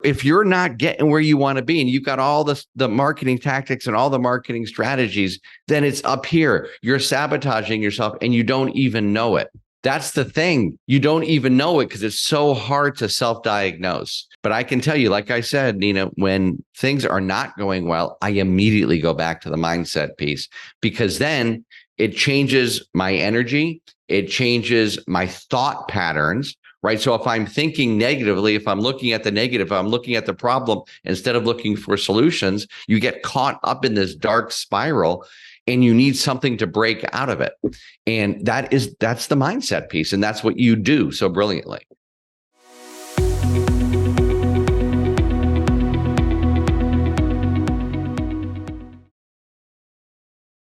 If you're not getting where you want to be and you've got all the marketing tactics and all the marketing strategies, then it's up here. You're sabotaging yourself and you don't even know it. That's the thing. You don't even know it because it's so hard to self-diagnose. But I can tell you, like I said, Nina, when things are not going well, I immediately go back to the mindset piece because then it changes my energy. It changes my thought patterns, right? So if I'm thinking negatively, if I'm looking at the negative, if I'm looking at the problem instead of looking for solutions, you get caught up in this dark spiral and you need something to break out of it. And that's the mindset piece. And that's what you do so brilliantly.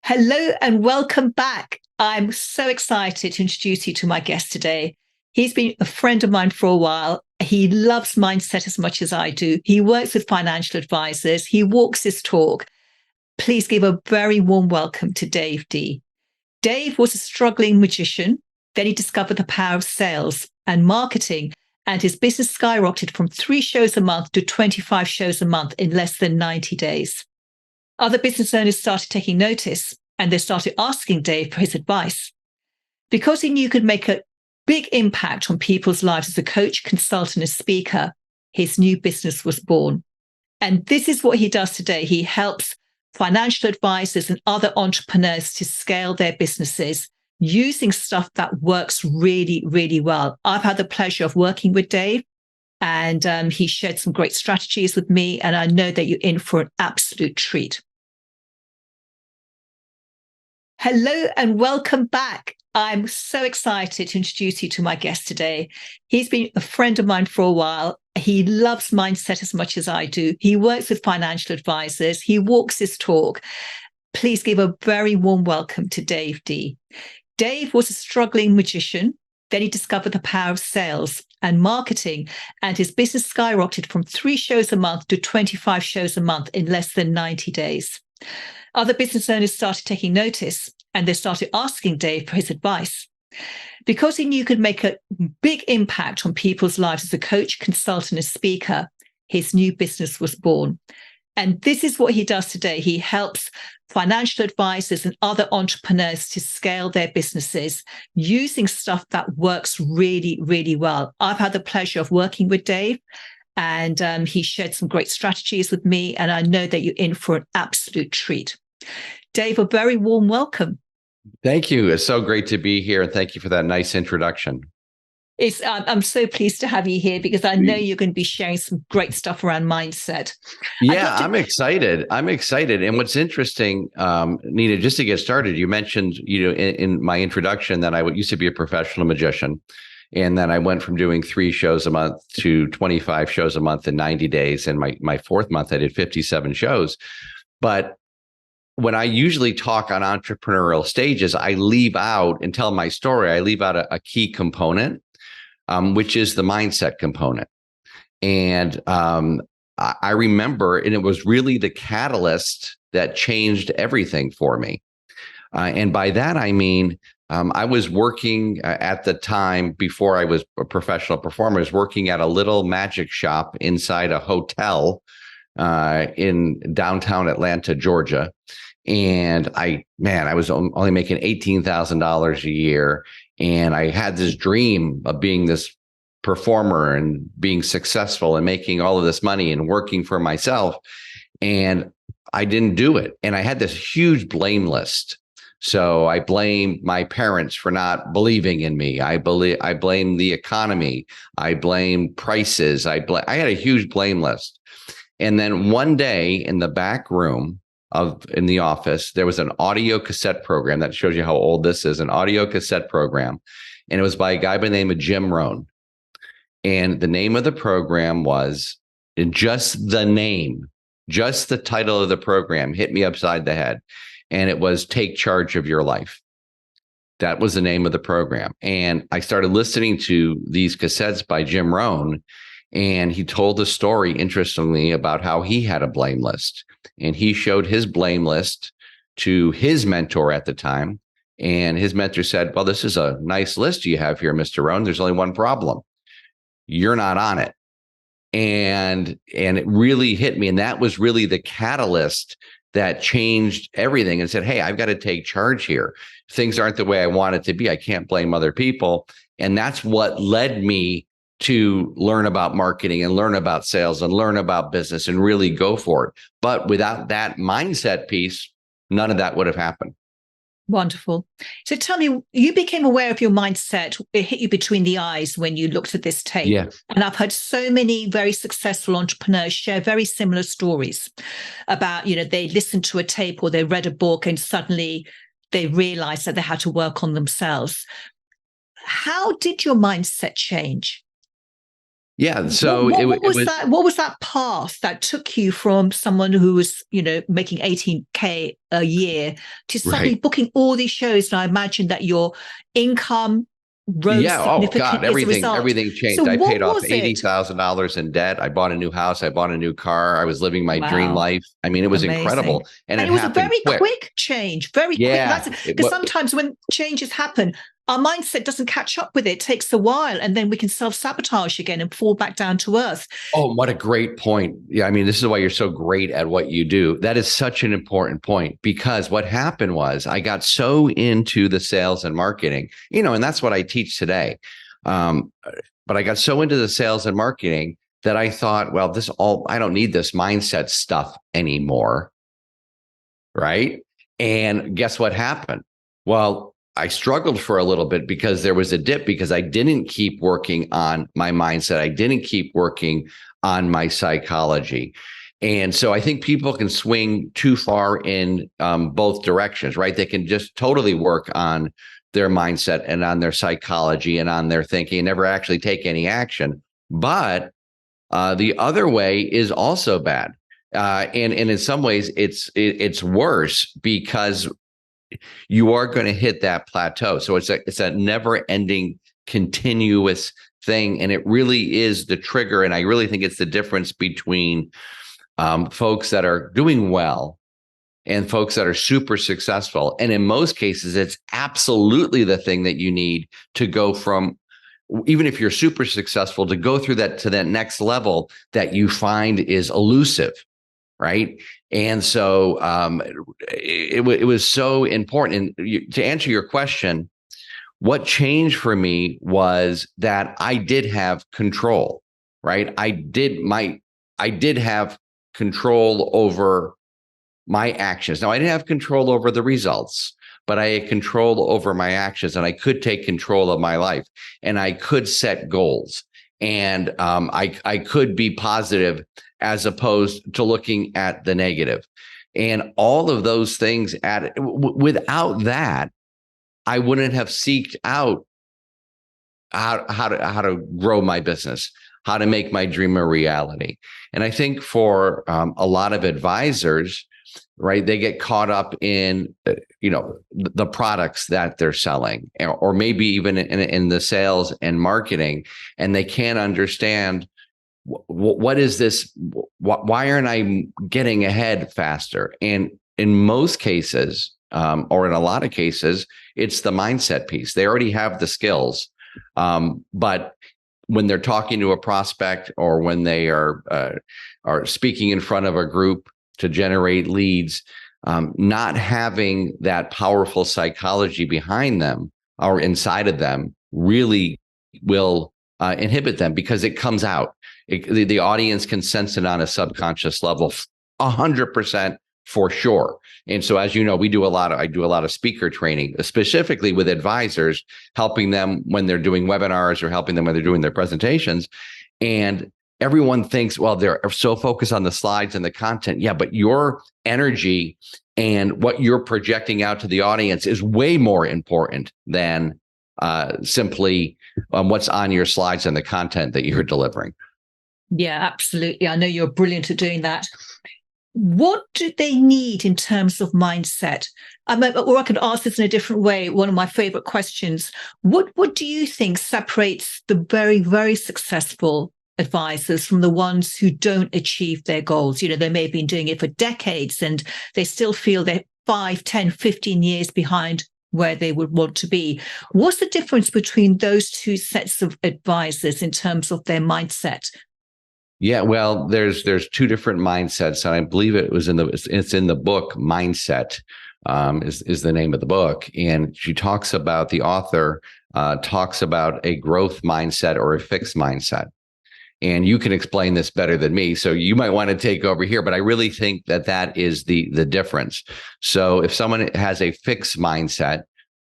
Hello and welcome back. I'm so excited to introduce you to my guest today. He's been a friend of mine for a while. He loves mindset as much as I do. He works with financial advisors. He walks his talk. Please give a very warm welcome to Dave Dee. Dave was a struggling magician. Then he discovered the power of sales and marketing, and his business skyrocketed from 3 shows a month to 25 shows a month in less than 90 days. Other business owners started taking notice, and they started asking Dave for his advice. Because he knew he could make a big impact on people's lives as a coach, consultant, and speaker, his new business was born. And this is what he does today. He helps financial advisors and other entrepreneurs to scale their businesses using stuff that works really, really well. I've had the pleasure of working with Dave, and he shared some great strategies with me, and I know that you're in for an absolute treat. Hello and welcome back. I'm so excited to introduce you to my guest today. He's been a friend of mine for a while. He loves mindset as much as I do. He works with financial advisors. He walks his talk. Please give a very warm welcome to Dave Dee. Dave was a struggling magician. Then he discovered the power of sales and marketing, and his business skyrocketed from 3 shows a month to 25 shows a month in less than 90 days. Other business owners started taking notice, and they started asking Dave for his advice. Because he knew he could make a big impact on people's lives as a coach, consultant, and speaker, his new business was born. And this is what he does today. He helps financial advisors and other entrepreneurs to scale their businesses using stuff that works really, really well. I've had the pleasure of working with Dave, and he shared some great strategies with me, and I know that you're in for an absolute treat. Dave, a very warm welcome. Thank you. It's so great to be here. And thank you for that nice introduction. I'm so pleased to have you here because I know you're going to be sharing some great stuff around mindset. Yeah, I'm excited. And what's interesting, Nina, just to get started, you mentioned, in my introduction that I used to be a professional magician. And then I went from doing 3 shows a month to 25 shows a month in 90 days. And my 4th month, I did 57 shows. But when I usually talk on entrepreneurial stages, I leave out and tell my story. I leave out a key component, which is the mindset component. And I remember, and it was really the catalyst that changed everything for me. And by that, I mean, I was working at the time before I was a professional performer, I was working at a little magic shop inside a hotel in downtown Atlanta, Georgia. And I was only making $18,000 a year. And I had this dream of being this performer and being successful and making all of this money and working for myself. And I didn't do it. And I had this huge blame list. So I blame my parents for not believing in me. I blame the economy. I blame prices. I had a huge blame list. And then one day in the back room in the office, there was an audio cassette program that shows you how old this is, an audio cassette program. And it was by a guy by the name of Jim Rohn. And the name of the program was, just the name, just the title of the program hit me upside the head. And it was Take Charge of Your Life. That was the name of the program. And I started listening to these cassettes by Jim Rohn. And he told a story, interestingly, about how he had a blame list. And he showed his blame list to his mentor at the time. And his mentor said, well, this is a nice list you have here, Mr. Rohn. There's only one problem. You're not on it. and it really hit me. And that was really the catalyst that changed everything and said, hey, I've got to take charge here. Things aren't the way I want it to be. I can't blame other people. And that's what led me to learn about marketing and learn about sales and learn about business and really go for it. But without that mindset piece, none of that would have happened. Wonderful. So tell me, you became aware of your mindset. It hit you between the eyes when you looked at this tape. Yeah. And I've heard so many very successful entrepreneurs share very similar stories about, they listened to a tape or they read a book and suddenly they realized that they had to work on themselves. How did your mindset change? Yeah. So what was that path that took you from someone who was, making 18K a year to suddenly booking all these shows? And I imagine that your income rose significantly as a result. Everything changed. So I paid off $80,000 in debt. I bought a new house. I bought a new car. I was living my dream life. I mean, it was incredible. And it was a very quick change, very quick. Because sometimes when changes happen, our mindset doesn't catch up with it. It takes a while, and then we can self-sabotage again and fall back down to earth. Oh, what a great point. Yeah, I mean, this is why you're so great at what you do. That is such an important point, because what happened was I got so into the sales and marketing, and that's what I teach today. But I got so into the sales and marketing that I thought, well, I don't need this mindset stuff anymore. Right. And guess what happened? Well, I struggled for a little bit because there was a dip, because I didn't keep working on my mindset. I didn't keep working on my psychology. And so I think people can swing too far in both directions, right? They can just totally work on their mindset and on their psychology and on their thinking and never actually take any action. But the other way is also bad. And in some ways, it's worse, because you are going to hit that plateau. So it's a never ending, continuous thing. And it really is the trigger. And I really think it's the difference between folks that are doing well and folks that are super successful. And in most cases, it's absolutely the thing that you need to go from, even if you're super successful, to go through that to that next level that you find is elusive. Right. And so it was so important. And to answer your question, what changed for me was that I did have control. Right. I did have control over my actions. Now, I didn't have control over the results, but I had control over my actions, and I could take control of my life, and I could set goals, and I could be positive as opposed to looking at the negative. And all of those things without that, I wouldn't have seeked out how to grow my business, how to make my dream a reality. And I think for a lot of advisors, right, they get caught up in the products that they're selling, or maybe even in the sales and marketing, and they can't understand what is this? Why aren't I getting ahead faster? And in most cases, or in a lot of cases, it's the mindset piece. They already have the skills, but when they're talking to a prospect, or when they are speaking in front of a group to generate leads, not having that powerful psychology behind them or inside of them really will inhibit them, because it comes out. The audience can sense it on a subconscious level, 100% for sure. And so, as you know, I do a lot of speaker training, specifically with advisors, helping them when they're doing webinars or helping them when they're doing their presentations. And everyone thinks, well, they're so focused on the slides and the content. Yeah, but your energy and what you're projecting out to the audience is way more important than simply what's on your slides and the content that you're delivering. Yeah, absolutely. I know you're brilliant at doing that. What do they need in terms of mindset? Or I could ask this in a different way. One of my favorite questions. What do you think separates the very, very successful advisors from the ones who don't achieve their goals? They may have been doing it for decades and they still feel they're 5, 10, 15 years behind where they would want to be. What's the difference between those two sets of advisors in terms of their mindset? Yeah, well, there's two different mindsets, and I believe it's in the book Mindset, is the name of the book, and she talks about the author talks about a growth mindset or a fixed mindset. And you can explain this better than me, so you might want to take over here. But I really think that is the difference. So if someone has a fixed mindset,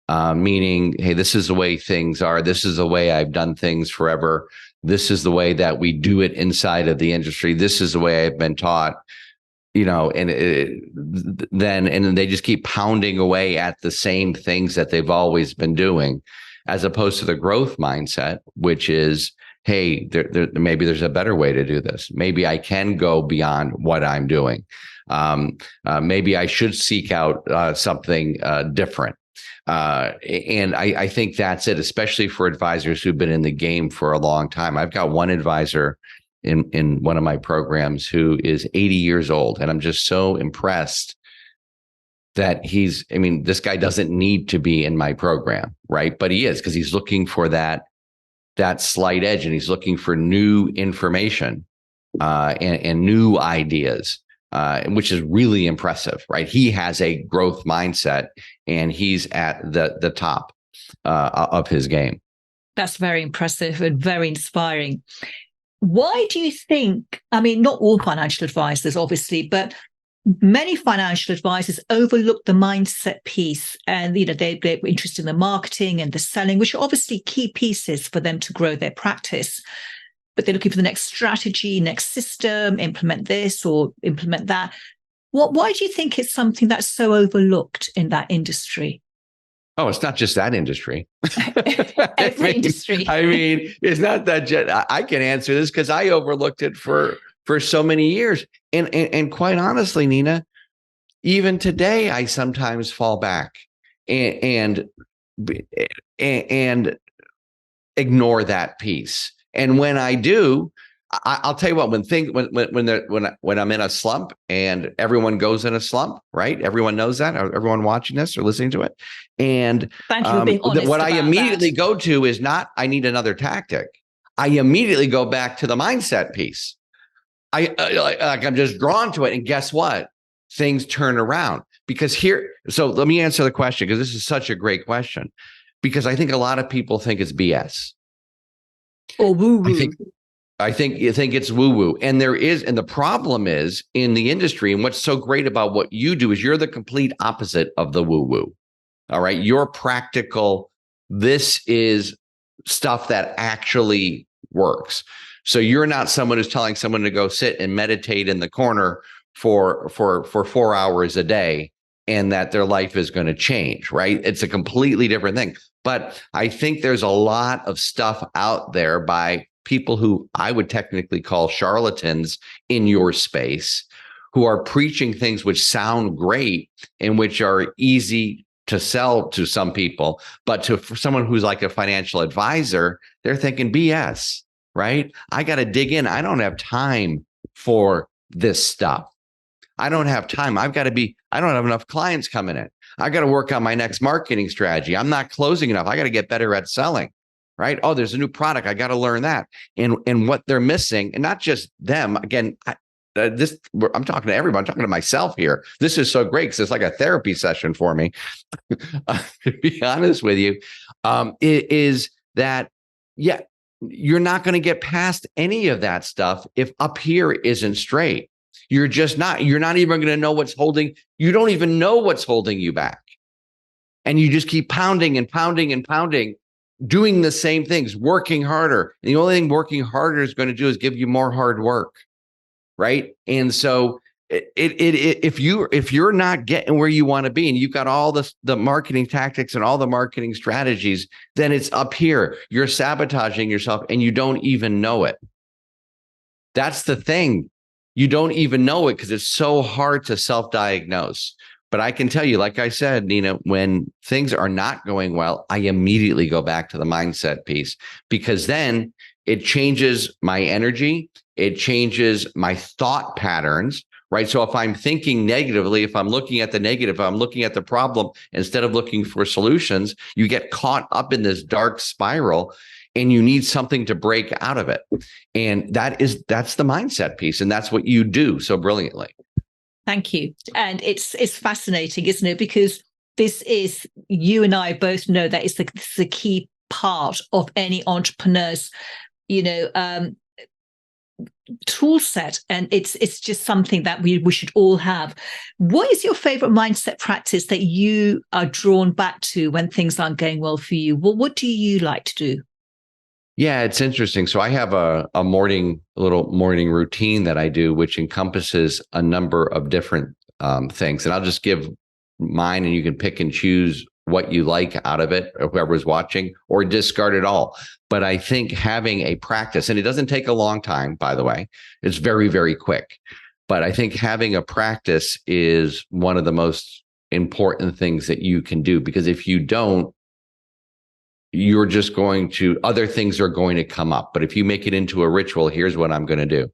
meaning, hey, this is the way things are, this is the way I've done things forever, this is the way that we do it inside of the industry, this is the way I've been taught, then they just keep pounding away at the same things that they've always been doing, as opposed to the growth mindset, which is, hey, maybe there's a better way to do this. Maybe I can go beyond what I'm doing. Maybe I should seek out something different. And I think that's it, especially for advisors who've been in the game for a long time. I've got one advisor in one of my programs who is 80 years old, and I'm just so impressed that this guy doesn't need to be in my program, right? But he is, because he's looking for that slight edge, and he's looking for new information and new ideas, which is really impressive, right? He has a growth mindset, and he's at the top of his game. That's very impressive and very inspiring. Why do you think, not all financial advisors, obviously, but many financial advisors overlook the mindset piece, and they're interested in the marketing and the selling, which are obviously key pieces for them to grow their practice. But they're looking for the next strategy, next system, implement this or implement that. Why do you think it's something that's so overlooked in that industry? Oh, it's not just that industry. Every industry. It's not that. I can answer this because I overlooked it for so many years. And quite honestly, Nina, even today, I sometimes fall back and ignore that piece. And when I do, I'll tell you what, when I'm in a slump, and everyone goes in a slump, right? Everyone knows that, or everyone watching this or listening to it. And thank you for being honest what I immediately that. go to is not, I need another tactic. I immediately go back to the mindset piece. I'm just drawn to it. And guess what? Things turn around so let me answer the question, because this is such a great question, because I think a lot of people think it's BS. Or woo-woo. I think you think it's woo-woo. And the problem is in the industry, and what's so great about what you do is you're the complete opposite of the woo-woo. All right. You're practical. This is stuff that actually works. So you're not someone who's telling someone to go sit and meditate in the corner for 4 hours a day and that their life is going to change, right? It's a completely different thing. But I think there's a lot of stuff out there by people who I would technically call charlatans in your space, who are preaching things which sound great and which are easy to sell to some people, but for someone who's like a financial advisor, they're thinking BS, right? I got to dig in. I don't have time for this stuff. I don't have time. I don't have enough clients coming in. I got to work on my next marketing strategy. I'm not closing enough. I got to get better at selling, right? Oh, there's a new product. I got to learn that. And what they're missing, and not just them, again, I'm talking to everyone. I'm talking to myself here. This is so great because it's like a therapy session for me. To be honest with you, is that, yeah, you're not going to get past any of that stuff if up here isn't straight. You're not even going to know you don't even know what's holding you back. And you just keep pounding and pounding and pounding, doing the same things, working harder. And the only thing working harder is going to do is give you more hard work. Right. And so if you're not getting where you want to be, and you've got all the marketing tactics and all the marketing strategies, then it's up here. You're sabotaging yourself and you don't even know it. That's the thing. You don't even know it because it's so hard to self-diagnose. But I can tell you, like I said, Nina, when things are not going well, I immediately go back to the mindset piece, because then it changes my energy. It changes my thought patterns, right? So if I'm thinking negatively, if I'm looking at the negative, if I'm looking at the problem instead of looking for solutions, you get caught up in this dark spiral. and you need something to break out of it. And that's the mindset piece. And that's what you do so brilliantly. Thank you. And it's fascinating, isn't it? Because this is, you and I both know that it's the key part of any entrepreneur's, tool set, and it's just something that we should all have. What is your favorite mindset practice that you are drawn back to when things aren't going well for you? What do you like to do? Yeah, it's interesting. So I have a little morning routine that I do, which encompasses a number of different things. And I'll just give mine, and you can pick and choose what you like out of it, or whoever's watching, or discard it all. But I think having a practice, and it doesn't take a long time, by the way, it's very, very quick. But I think having a practice is one of the most important things that you can do, because if you don't, you're just other things are going to come up. But if you make it into a ritual, here's what I'm going to do.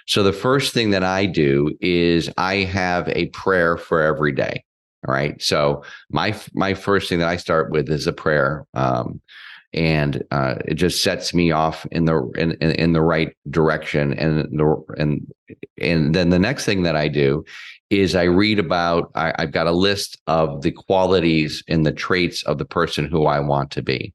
So the first thing that I do is I have a prayer for every day. All right. So my first thing that I start with is a prayer. And it just sets me off in the right direction. And then the next thing that I do is I read about, I've got a list of the qualities and the traits of the person who I want to be.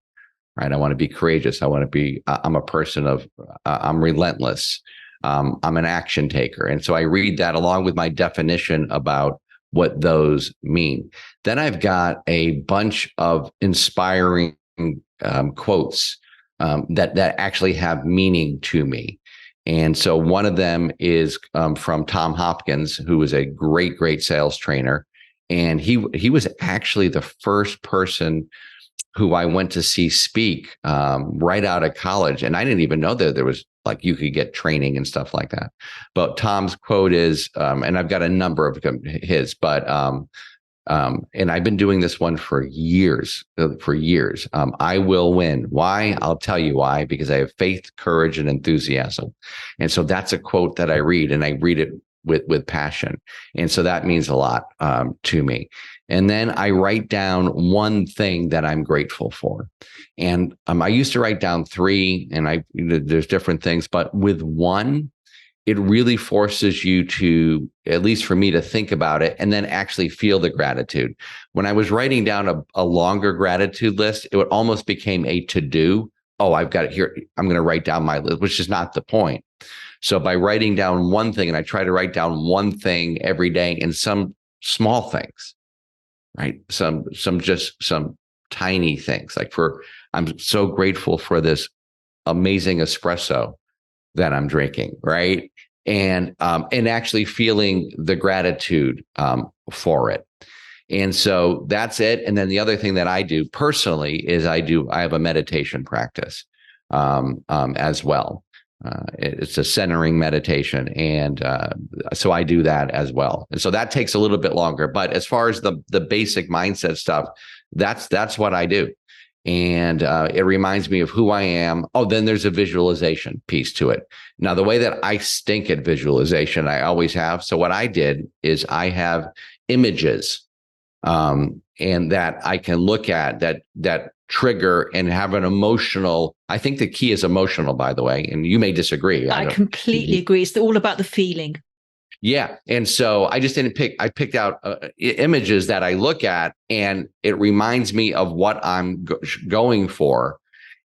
Right. I want to be courageous. I'm a person of, I'm relentless. I'm an action taker. And so I read that along with my definition about what those mean. Then I've got a bunch of inspiring quotes that actually have meaning to me. And so one of them is from Tom Hopkins, who was a great, great sales trainer. And he was actually the first person who I went to see speak right out of college. And I didn't even know that there was, like, you could get training and stuff like that. But Tom's quote is, and I've got a number of his, but and I've been doing this one for years. I will win. Why? I'll tell you why. Because I have faith, courage, and enthusiasm. And so that's a quote that I read, and I read it with passion. And so that means a lot to me. And then I write down one thing that I'm grateful for. And I used to write down 3, and there's different things, but with one, it really forces you to, at least for me, to think about it and then actually feel the gratitude. When I was writing down a longer gratitude list, it would almost became a to-do. Oh, I've got it here. I'm going to write down my list, which is not the point. So by writing down one thing, and I try to write down one thing every day, and some small things, right? Some tiny things, like I'm so grateful for this amazing espresso that I'm drinking, right? And actually feeling the gratitude for it. And so that's it. And then the other thing that I do personally is I have a meditation practice as well. It's a centering meditation. And so I do that as well. And so that takes a little bit longer. But as far as the basic mindset stuff, that's what I do. And it reminds me of who I am. Oh, then there's a visualization piece to it. Now, the way that I stink at visualization, I always have. So what I did is I have images and that I can look at that trigger and have an emotional. I think the key is emotional, by the way, and you may disagree. I completely agree. It's all about the feeling. Yeah. And so I just I picked out images that I look at, and it reminds me of what I'm going for.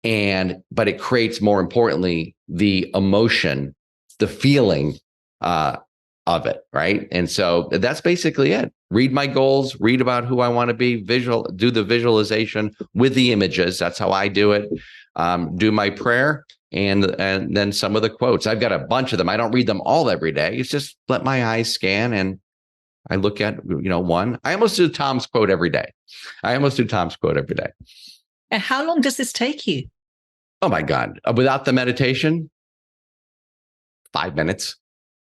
But it creates, more importantly, the emotion, the feeling of it. Right. And so that's basically it. Read my goals, read about who I want to be, do the visualization with the images. That's how I do it. Do my prayer. And then some of the quotes. I've got a bunch of them. I don't read them all every day. It's just let my eyes scan, and I look at, one. I almost do Tom's quote every day. And how long does this take you? Oh my God. Without the meditation, 5 minutes.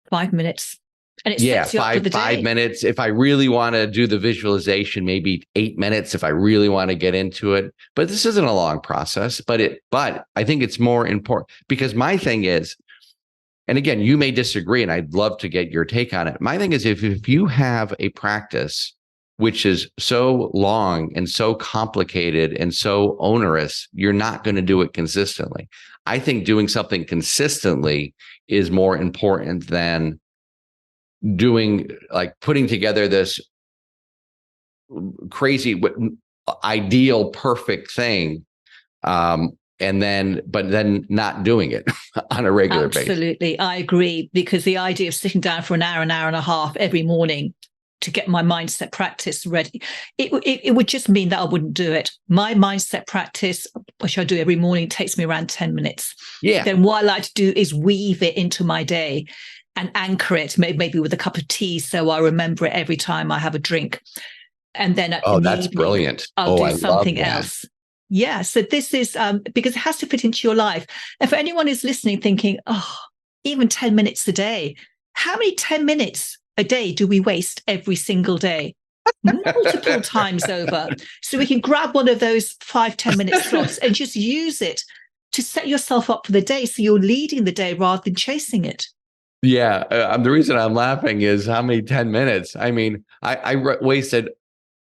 5 minutes. And it sets you up for the day. 5 minutes. If I really want to do the visualization, maybe 8 minutes if I really want to get into it. But this isn't a long process, but I think it's more important, because my thing is, and again, you may disagree, and I'd love to get your take on it. My thing is, if you have a practice which is so long and so complicated and so onerous, you're not going to do it consistently. I think doing something consistently is more important than doing, like, putting together this crazy, ideal, perfect thing. But then not doing it on a regular basis. Absolutely. I agree, because the idea of sitting down for an hour and a half every morning to get my mindset practice ready, it would just mean that I wouldn't do it. My mindset practice, which I do every morning, takes me around 10 minutes. Yeah. Then what I like to do is weave it into my day and anchor it, maybe with a cup of tea, so I remember it every time I have a drink. And then in the that's evening, brilliant. I'll do something else. Yeah. So this is because it has to fit into your life. And for anyone who's listening thinking, even 10 minutes a day, how many 10 minutes a day do we waste every single day? Multiple times over. So we can grab one of those 5-10 minute slots and just use it to set yourself up for the day, so you're leading the day rather than chasing it. Yeah. The reason I'm laughing is how many 10 minutes. I mean, I wasted,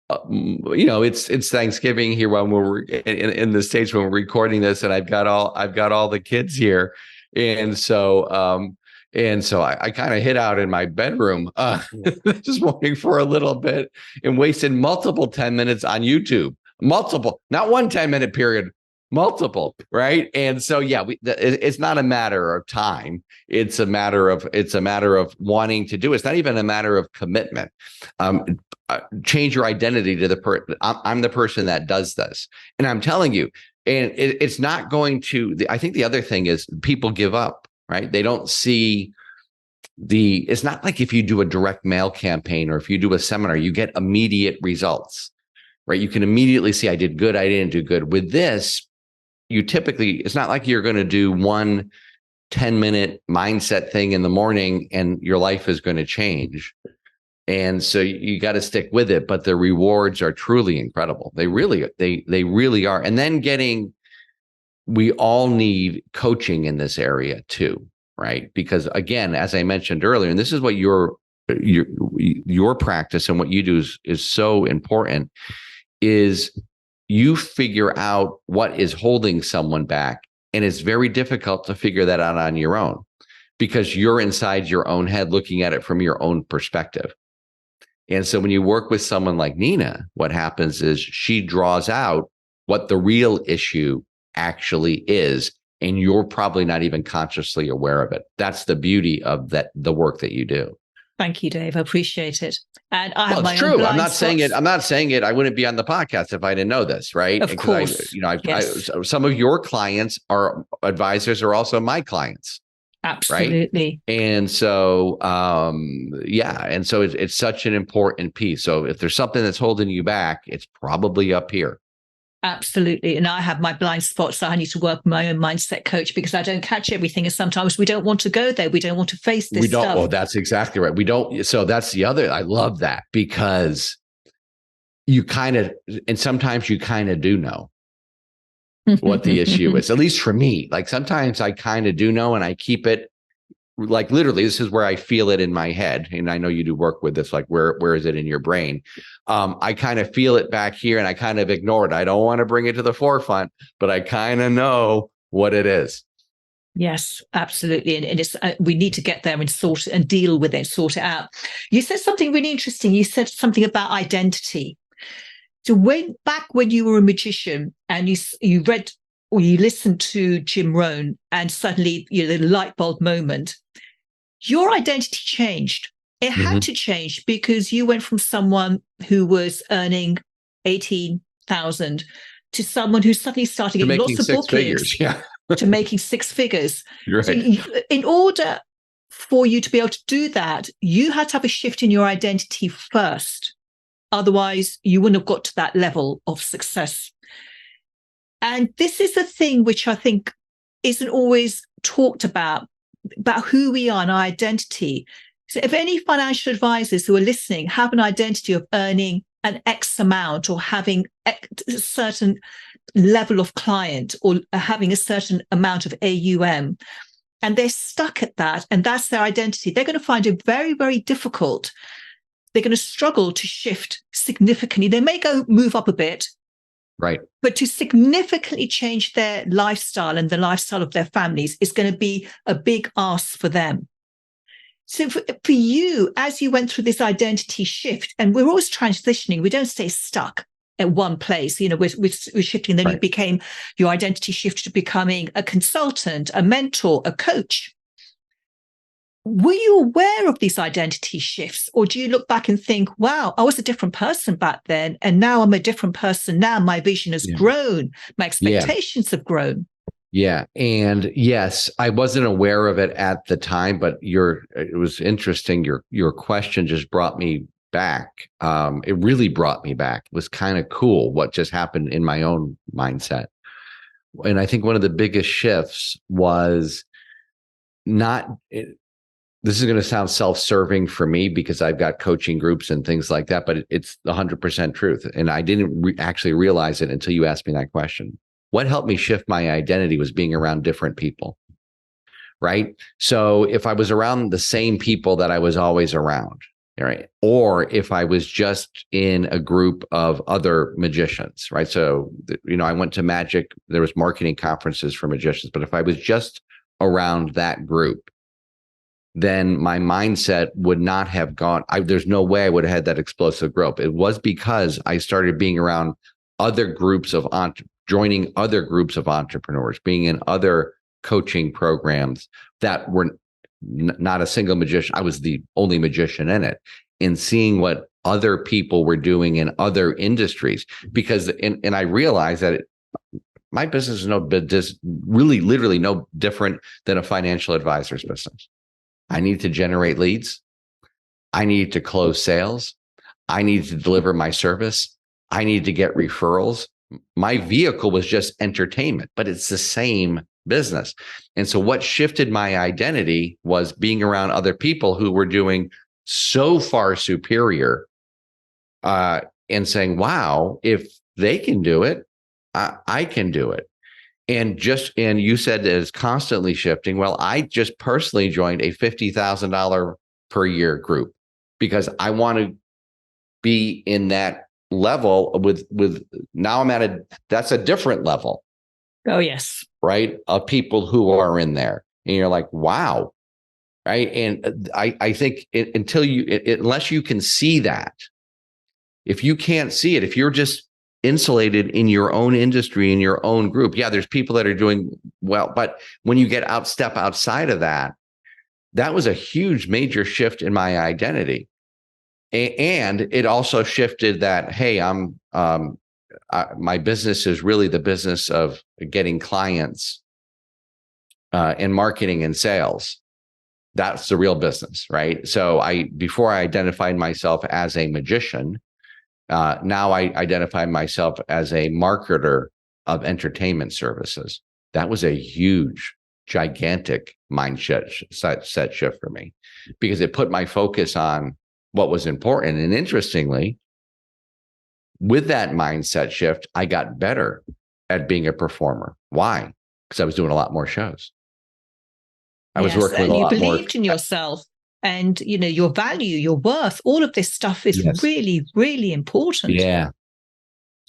it's Thanksgiving here when we're in the States when we're recording this, and I've got all the kids here. And so I kind of hid out in my bedroom this morning for a little bit and wasted multiple 10 minutes on YouTube. Multiple, not one 10-minute period, multiple, right? And so, yeah, it's not a matter of time. It's a matter of wanting to do it. It's not even a matter of commitment. Change your identity to the person. I'm the person that does this. And I'm telling you, and it's not going to, I think the other thing is people give up, right? They don't see it's not like if you do a direct mail campaign or if you do a seminar, you get immediate results, right? You can immediately see, I did good, I didn't do good. With this, it's not like you're going to do one 10-minute mindset thing in the morning and your life is going to change. And so you got to stick with it, but the rewards are truly incredible. They really are. And then we all need coaching in this area too, right? Because again, as I mentioned earlier, and this is what your practice and what you do is so important, is you figure out what is holding someone back. And it's very difficult to figure that out on your own because you're inside your own head looking at it from your own perspective. And so when you work with someone like Nina, what happens is she draws out what the real issue actually is, and you're probably not even consciously aware of it. That's the beauty of the work that you do. Thank you, Dave. I appreciate it. And I have it's my true. own I'm not saying it. spots. I'm not saying it. I wouldn't be on the podcast if I didn't know this, right? Of course. Yes. Some of your clients are advisors are also my clients. Absolutely. Right? And so, and so it's such an important piece. So if there's something that's holding you back, it's probably up here. Absolutely. And I have my blind spots. So I need to work with my own mindset coach because I don't catch everything. And sometimes we don't want to go there. We don't want to face this stuff. Well, that's exactly right. We don't. So that's the other. I love that because sometimes you kind of do know what the issue is, at least for me. Like sometimes I kind of do know, and I keep it like literally, this is where I feel it in my head. And I know you do work with this, like where is it in your brain? I kind of feel it back here and I kind of ignore it. I don't want to bring it to the forefront, but I kind of know what it is. Yes, absolutely. And it's we need to get there and sort it and deal with it, sort it out. You said something really interesting. You said something about identity. So when you were a magician and you read or you listened to Jim Rohn and suddenly the light bulb moment, your identity changed. It had to change because you went from someone who was earning 18,000 to someone who suddenly started getting lots of bookings to making six figures. Right. So in order for you to be able to do that, you had to have a shift in your identity first. Otherwise, you wouldn't have got to that level of success. And this is a thing which I think isn't always talked about who we are and our identity. So if any financial advisors who are listening have an identity of earning an X amount or having a certain level of client or having a certain amount of AUM, and they're stuck at that, and that's their identity, they're going to find it very, very difficult they're going to struggle to shift significantly. They may move up a bit, right, but to significantly change their lifestyle and the lifestyle of their families is going to be a big ask for them. So for you, as you went through this identity shift, and we're always transitioning, we don't stay stuck at one place. We're shifting. Then right. your identity shifted to becoming a consultant, a mentor, a coach. Were you aware of these identity shifts, or do you look back and think, wow, I was a different person back then, and now I'm a different person now? My vision has grown. My expectations have grown. Yeah. And yes, I wasn't aware of it at the time, but it was interesting. Your question just brought me back. It really brought me back. It was kind of cool what just happened in my own mindset. And I think one of the biggest shifts was this is going to sound self-serving for me because I've got coaching groups and things like that, but it's 100% truth. And I didn't actually realize it until you asked me that question. What helped me shift my identity was being around different people, right? So if I was around the same people that I was always around, right? Or if I was just in a group of other magicians, right? So, I went to magic, there was marketing conferences for magicians, but if I was just around that group, then my mindset would not have gone. There's no way I would have had that explosive growth. It was because I started being around other groups of joining other groups of entrepreneurs, being in other coaching programs that were not a single magician. I was the only magician in it, and seeing what other people were doing in other industries. Because, and I realized that my business is really literally no different than a financial advisor's business. I need to generate leads. I need to close sales. I need to deliver my service. I need to get referrals. My vehicle was just entertainment, but it's the same business. And so what shifted my identity was being around other people who were doing so far superior, and saying, wow, if they can do it, I can do it. And you said that it's constantly shifting. Well, I just personally joined a $50,000 per year group because I want to be in that level with now that's a different level. Oh, yes. Right. Of people who are in there. And you're like, wow. Right. And I think unless you can see that, if you can't see it, if you're just insulated in your own industry, in your own group, there's people that are doing well. But when you step outside of that, that was a huge, major shift in my identity. And it also shifted that, hey, my business is really the business of getting clients and marketing and sales. That's the real business, right? So before I identified myself as a magician, now I identify myself as a marketer of entertainment services. That was a huge, gigantic mindset set shift for me because it put my focus on what was important. And interestingly, with that mindset shift, I got better at being a performer. Why? Because I was doing a lot more shows. I was working with a lot more. And you believed in yourself and, your value, your worth, all of this stuff is really, really important. Yeah.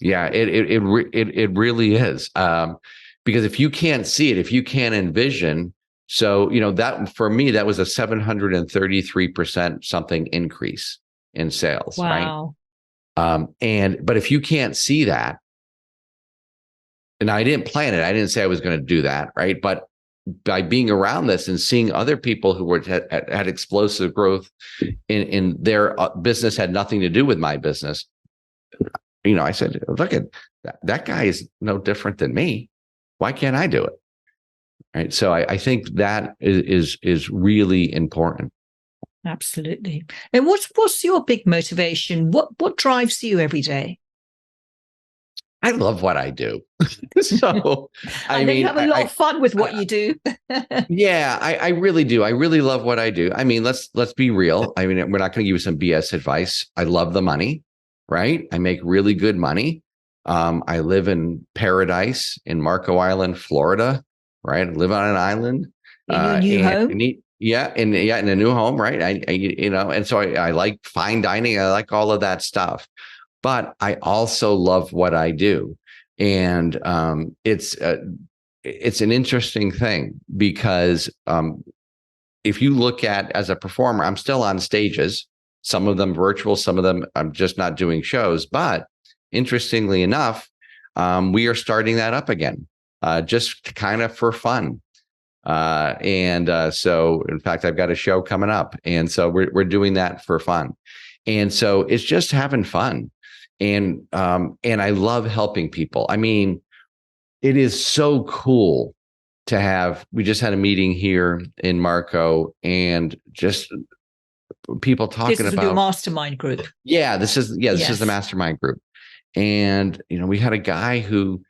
Yeah, it really is. Because if you can't see it, if you can't envision, so, that for me, that was a 733% something increase in sales. Wow. Right. But if you can't see that, and I didn't plan it, I didn't say I was going to do that. Right. But by being around this and seeing other people who had explosive growth in their business had nothing to do with my business. I said, look at that guy is no different than me. Why can't I do it? Right. So I think that is really important. Absolutely. And what's your big motivation? What drives you every day? I love what I do. So I mean, you have a lot of fun with what you do. Yeah, I really do. I really love what I do. I mean, let's be real. I mean, we're not going to give you some BS advice. I love the money, right? I make really good money. I live in paradise in Marco Island, Florida, right? I live on an island. In your new home? Yeah, in a new home, right? And so I like fine dining. I like all of that stuff, but I also love what I do, and it's an interesting thing because if you look at as a performer, I'm still on stages. Some of them virtual, some of them I'm just not doing shows. But interestingly enough, we are starting that up again, just kind of for fun. So in fact, I've got a show coming up, and so we're doing that for fun, and so it's just having fun, and I love helping people. I mean, it is so cool to have. We just had a meeting here in Marco, and just people talking This is your about mastermind group. This is the mastermind group, and we had a guy who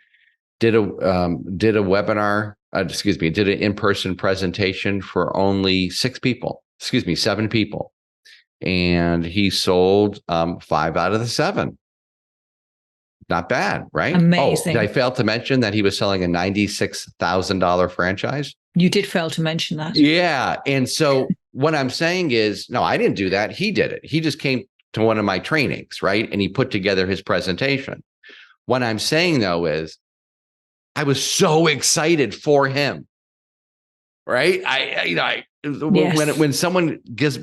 did a webinar, did an in-person presentation for only 7 people. And he sold 5 out of the 7. Not bad, right? Amazing. Oh, did I fail to mention that he was selling a $96,000 franchise? You did fail to mention that. Yeah. And so what I'm saying is, no, I didn't do that. He did it. He just came to one of my trainings, right? And he put together his presentation. What I'm saying, though, is I was so excited for him, right? When someone gives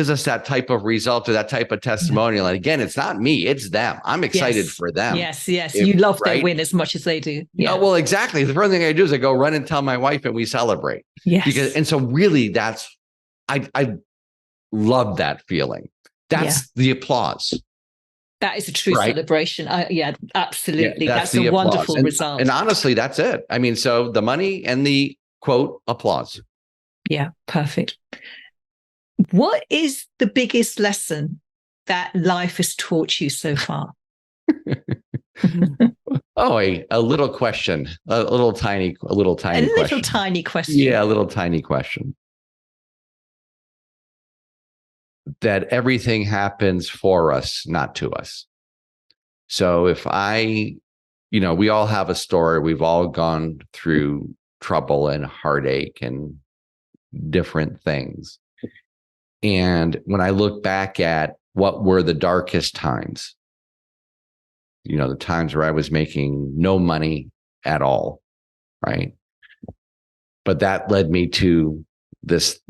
us that type of result or that type of testimonial, and again, it's not me, it's them. I'm excited for them. Yes. You love their win as much as they do. Yeah. Well, exactly. The first thing I do is I go run and tell my wife, and we celebrate. Yes. And so really, I love that feeling. That's the applause. That is a true celebration. Absolutely. That's a wonderful result. And honestly, that's it. I mean, so the money and the quote applause. Yeah, perfect. What is the biggest lesson that life has taught you so far? A little question, a little tiny question. Little tiny question. Yeah, a little tiny question. That everything happens for us, not to us. So if we all have a story. We've all gone through trouble and heartache and different things. And when I look back at what were the darkest times, the times where I was making no money at all, right? But that led me to this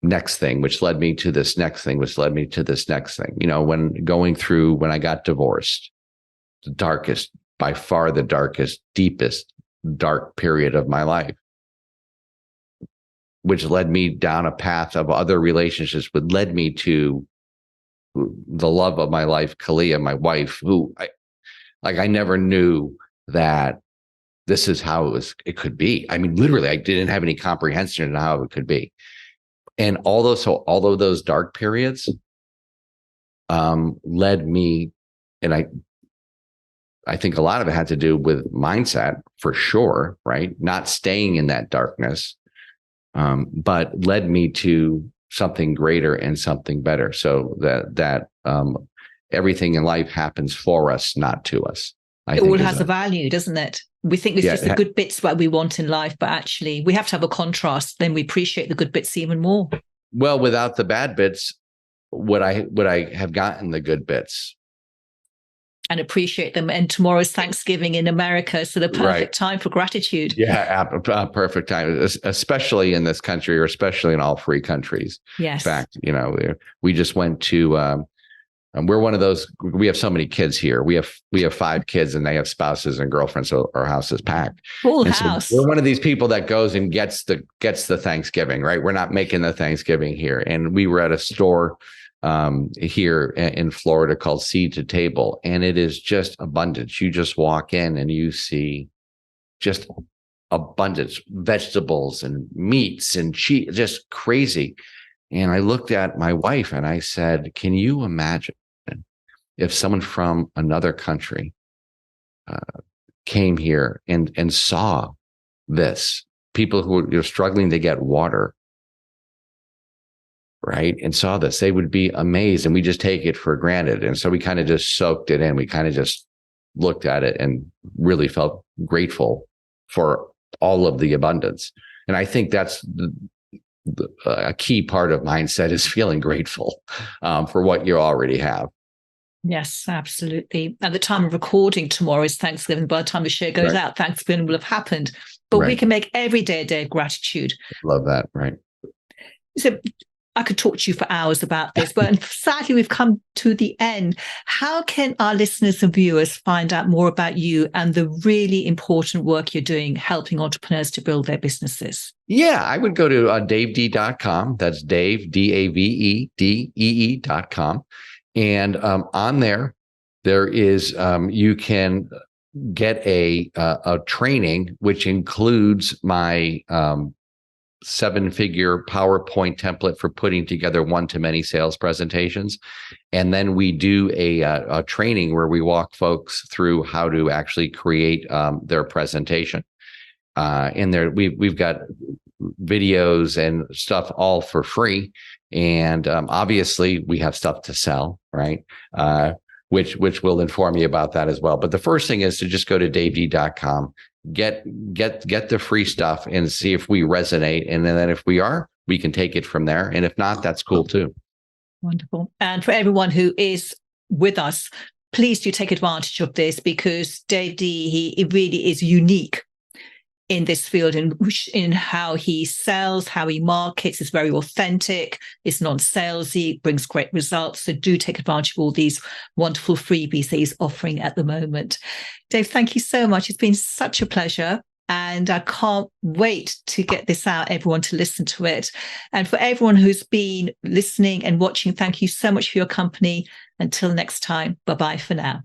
next thing, which led me to this next thing, which led me to this next thing. When I got divorced, by far the darkest, deepest, dark period of my life, which led me down a path of other relationships, which led me to the love of my life, Kalia, my wife, who I never knew that this is how it could be. I mean, literally, I didn't have any comprehension of how it could be. And all of those dark periods led me, and I think a lot of it had to do with mindset, for sure, right? Not staying in that darkness, but led me to something greater and something better. So that everything in life happens for us, not to us. It all has a value, doesn't it? We think it's just the good bits what we want in life, but actually we have to have a contrast. Then we appreciate the good bits even more. Well, without the bad bits, would I have gotten the good bits? And appreciate them. And tomorrow's Thanksgiving in America, so the perfect time for gratitude. Yeah, perfect time, especially in this country, or especially in all free countries. Yes. In fact, we just went to. We're one of those. We have so many kids here. We have 5 kids, and they have spouses and girlfriends. So our house is packed. Full house. So we're one of these people that goes and gets the Thanksgiving. Right. We're not making the Thanksgiving here. And we were at a store here in Florida called Seed to Table, and it is just abundance. You just walk in and you see just abundance, vegetables and meats and cheese, just crazy. And I looked at my wife and I said, "Can you imagine if someone from another country came here and saw this? People who are struggling to get water." Right. And saw this, they would be amazed. And we just take it for granted. And so we kind of just soaked it in. We kind of just looked at it and really felt grateful for all of the abundance. And I think that's a key part of mindset is feeling grateful for what you already have. Yes, absolutely. At the time of recording, tomorrow is Thanksgiving. By the time the show goes out, Thanksgiving will have happened. But we can make every day a day of gratitude. Love that. Right. So I could talk to you for hours about this, but sadly, we've come to the end. How can our listeners and viewers find out more about you and the really important work you're doing, helping entrepreneurs to build their businesses? Yeah, I would go to davedee.com. That's Dave, DAVEDEE.com. And on there is, you can get a training, which includes my 7-figure PowerPoint template for putting together one-to-many sales presentations. And then we do a training where we walk folks through how to actually create their presentation. In there, we've got videos and stuff all for free. And obviously, we have stuff to sell, right? Which will inform you about that as well. But the first thing is to just go to davedee.com, get the free stuff and see if we resonate. And then if we are, we can take it from there. And if not, that's cool too. Wonderful. And for everyone who is with us, please do take advantage of this, because Dave Dee, he really is unique in this field, in how he sells, how he markets. Is very authentic. It's non-salesy, brings great results. So do take advantage of all these wonderful freebies that he's offering at the moment. Dave, thank you so much. It's been such a pleasure. And I can't wait to get this out, everyone to listen to it. And for everyone who's been listening and watching, thank you so much for your company. Until next time, bye-bye for now.